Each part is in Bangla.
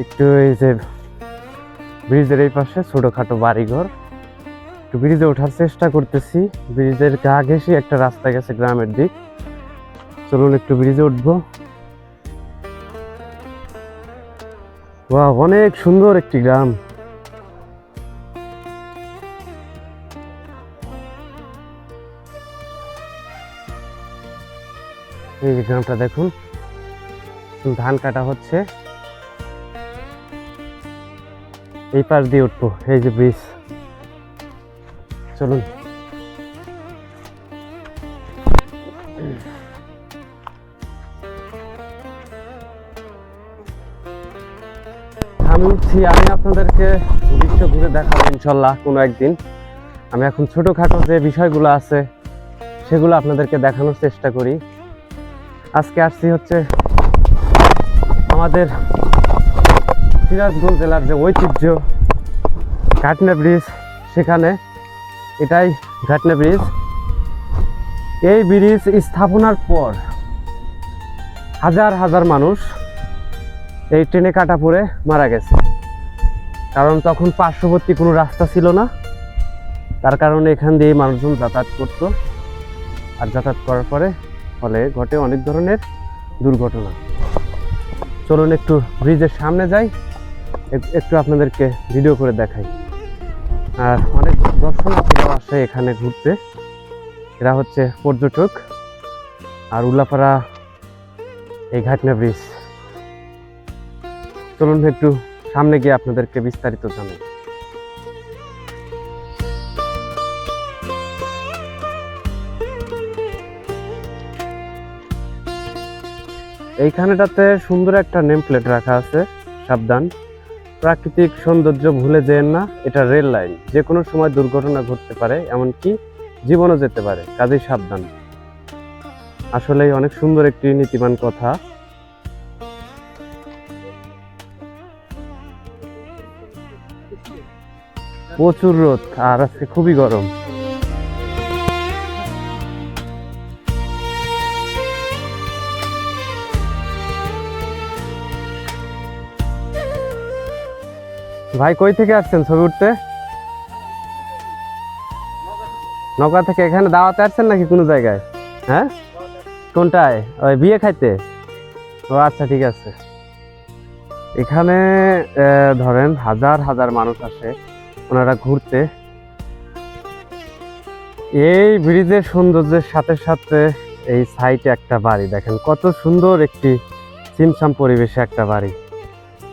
একটু এই যে ব্রিজের এই পাশে ছোটখাটো বাড়িঘর, একটু ব্রিজে ওঠার চেষ্টা করতেছি। ব্রিজের গা ঘেঁষে একটা রাস্তা গেছে গ্রামের দিক। চলুন একটু ব্রিজে উঠবো। বাহ, অনেক সুন্দর একটি গ্রাম। এই যে গ্রামটা দেখুন, ধান কাটা হচ্ছে। এই পাশ দিয়ে উঠবো, এই যে ব্রিজ। চলুন। আমি আপনাদেরকে দৃশ্য ঘুরে দেখাবো ইনশাল্লাহ কোনো একদিন। আমি এখন ছোটখাটো যে বিষয়গুলো আছে সেগুলো আপনাদেরকে দেখানোর চেষ্টা করি। আজকে আসছি হচ্ছে আমাদের সিরাজগঞ্জ জেলার যে ঐতিহ্য ঘাটনা ব্রিজ, সেখানে। এটাই ঘাটনা ব্রিজ। এই ব্রিজ স্থাপনার পর হাজার হাজার মানুষ এই ট্রেনে কাটা পড়ে মারা গেছে, কারণ তখন পার্শ্ববর্তী কোনো রাস্তা ছিল না। তার কারণে এখান দিয়ে মানুষজন যাতায়াত করত, আর যাতায়াত করার ফলে ঘটে অনেক ধরনের দুর্ঘটনা। চলুন একটু ব্রিজের সামনে যাই, একটু আপনাদেরকে ভিডিও করে দেখাই। আর অনেক দর্শনার্থীরাও আসে এখানে ঘুরতে। এরা হচ্ছে পর্যটক। আর উল্লাপাড়া এই ঘাটনা ব্রিজ। চলুন একটু সামনে গিয়ে আপনাদেরকে বিস্তারিত জানাই। এইখানেটাতে সুন্দর একটা নেম প্লেট রাখা আছে, সাবধান, প্রাকৃতিক সৌন্দর্য ভুলে যেন না, এটা রেল লাইন, যে কোনো সময় দুর্ঘটনা ঘটতে পারে, এমনকি জীবনও যেতে পারে, কাজেই সাবধান। আসলেই অনেক সুন্দর একটি নীতিবান কথা। প্রচুর রোদ আর আজকে খুবই গরম। ভাই কই থেকে আসছেন ছবি উঠতে? নৌকা থেকে। এখানে দাওয়াতে আসছেন নাকি কোনো জায়গায়? হ্যাঁ, কোনটায়? ওই বিয়ে খাইতে? ও আচ্ছা, ঠিক আছে। এখানে ধরেন হাজার হাজার মানুষ আসে ওনারা ঘুরতে। এই ব্রিজের সৌন্দর্যের সাথে সাথে এই সাইডে একটা বাড়ি দেখেন, কত সুন্দর একটি ছিমছাম পরিবেশে একটা বাড়ি।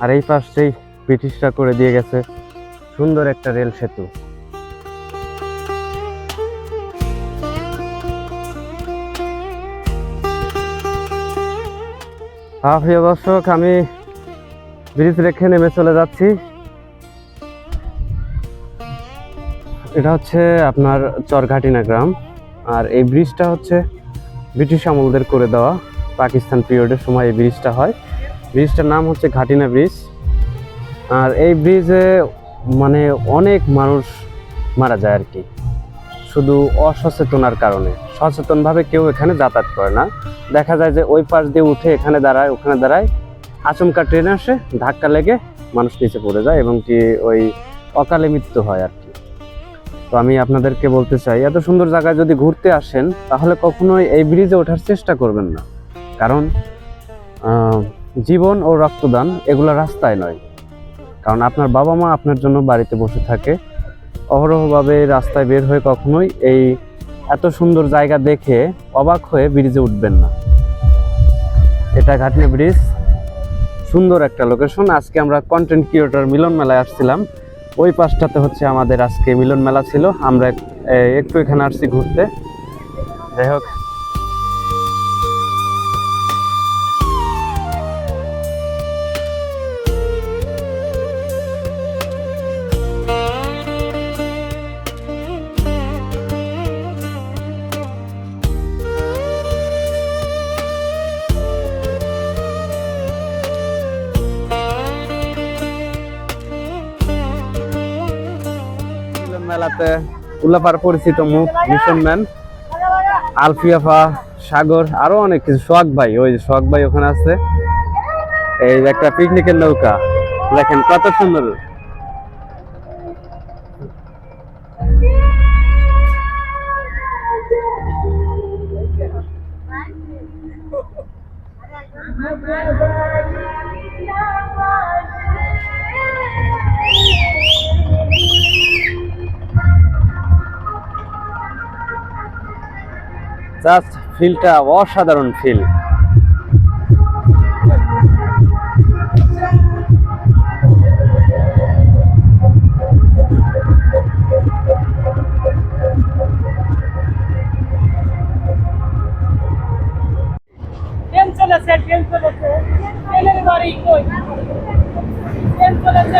আর এই পাশেই ব্রিটিশরা করে দিয়ে গেছে সুন্দর একটা রেল সেতু। প্রিয় দর্শক, আমি ব্রিজ রেখে নেমে চলে যাচ্ছি। এটা হচ্ছে আপনার চরঘাটিনা গ্রাম। আর এই ব্রিজটা হচ্ছে ব্রিটিশ আমলদের করে দেওয়া, পাকিস্তান পিরিয়ডের সময় এই ব্রিজটা হয়। ব্রিজটার নাম হচ্ছে ঘাটিনা ব্রিজ। আর এই ব্রিজে মানে অনেক মানুষ মারা যায় আর কি, শুধু অসচেতনার কারণে। সচেতনভাবে কেউ এখানে যাতায়াত করে না। দেখা যায় যে ওই পাশ দিয়ে উঠে এখানে দাঁড়ায়, ওখানে দাঁড়ায়, আচমকা ট্রেন আসে, ধাক্কা লেগে মানুষ নিচে পড়ে যায় এবং কি ওই অকালে মৃত্যু হয় আর কি। তো আমি আপনাদেরকে বলতে চাই, এত সুন্দর জায়গায় যদি ঘুরতে আসেন তাহলে কখনোই এই ব্রিজে ওঠার চেষ্টা করবেন না, কারণ জীবন ও রক্তদান এগুলো রাস্তায় নয়। কারণ আপনার বাবা মা আপনার জন্য বাড়িতে বসে থাকে, অহরহভাবে রাস্তায় বের হয়ে কখনোই এই এত সুন্দর জায়গা দেখে অবাক হয়ে ব্রিজে উঠবেন না। এটা ঘাটনা ব্রিজ, সুন্দর একটা লোকেশন। আজকে আমরা কন্টেন্ট ক্রিয়েটর মিলন মেলায় আসছিলাম। ওই পাশটাতে হচ্ছে আমাদের আজকে মিলন মেলা ছিল। আমরা একটু এখানে আসছি ঘুরতে। যাই হোক, মেলাতে উল্লাপাড়া পরিচিত মুখ মিশন ম্যান, আলফিয়াফা, সাগর, আরো অনেক কিছু। সোহাগ ভাই, ওই সোহাগ ভাই ওখানে আছে। এই একটা পিকনিকের নৌকা, দেখেন কত সুন্দর। জাস্ট ফিলটা অসাধারণ ফিল। ট্রেন চলেছে ট্রেনের গাড়ি কই ট্রেন চলেছে